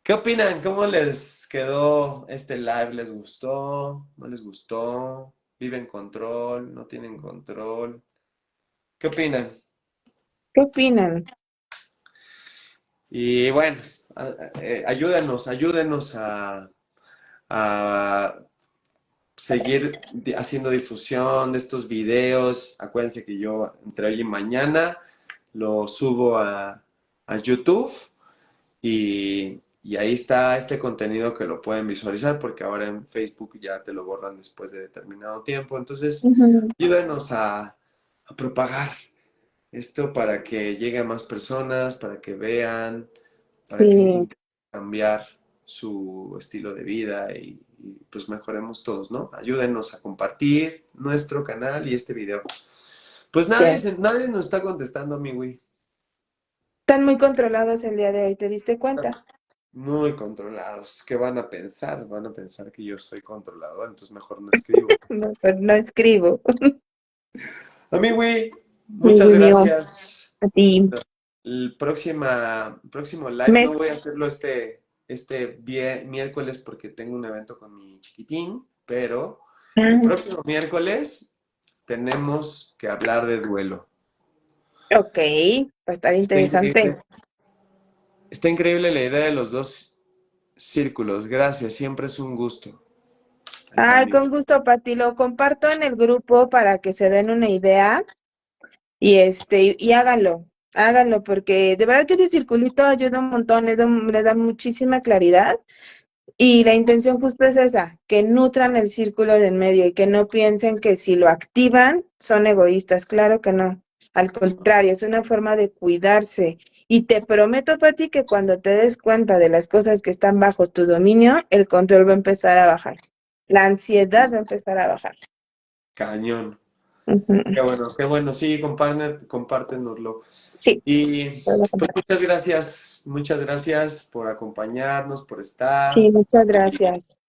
¿Qué opinan? ¿Cómo les quedó este live? ¿Les gustó? ¿No les gustó? ¿Viven control? ¿No tienen control? ¿Qué opinan?
¿Qué opinan?
Y bueno, ayúdenos a seguir haciendo difusión de estos videos. Acuérdense que yo entre hoy y mañana lo subo a YouTube y ahí está este contenido que lo pueden visualizar porque ahora en Facebook ya te lo borran después de determinado tiempo. Entonces,
Ujú.
ayúdenos a propagar esto para que llegue a más personas, para que vean, para que
Sí,
intenten cambiar su estilo de vida pues mejoremos todos, ¿no? Ayúdenos a compartir nuestro canal y este video. Pues
así es.
nadie nos está contestando, mi Wii.
Están muy controlados el día de hoy, ¿te diste cuenta?
Muy controlados. ¿Qué van a pensar? Van a pensar que yo soy controlador, entonces mejor no escribo.
No, pero no escribo.
A mi Wii,
Mi
muchas
Winnie,
gracias.
a ti.
El próximo live no
Mes.
voy a hacerlo este miércoles porque tengo un evento con mi chiquitín, pero el
Ah,
próximo miércoles tenemos que hablar de duelo.
ok, va a estar
Está
interesante.
increíble, está increíble la idea de los dos círculos. Gracias, siempre es un gusto. Ahí está mi.
Con gusto, Pati. Lo comparto en el grupo para que se den una idea y háganlo, háganlo, porque de verdad que ese circulito ayuda un montón, les da muchísima claridad. Y la intención justo es esa, que nutran el círculo de en medio y que no piensen que si lo activan son egoístas. Claro que no. Al contrario, es una forma de cuidarse. Y te prometo, Pati, que cuando te des cuenta de las cosas que están bajo tu dominio, el control va a empezar a bajar. La ansiedad va a empezar a bajar.
Cañón.
Ujú.
Qué bueno, sí, compártenoslo.
Sí,
Y
te voy a
pues
compartir.
muchas gracias por acompañarnos, por estar
Sí, muchas
y,
gracias.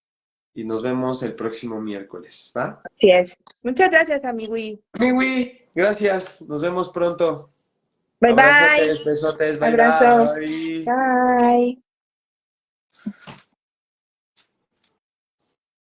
y nos vemos el próximo miércoles, ¿va?
Así es. Muchas gracias, amigui.
Miwi, gracias, nos vemos pronto.
Bye bye.
Abrazotes, besotes, bye
Abrazo.
bye.
Bye.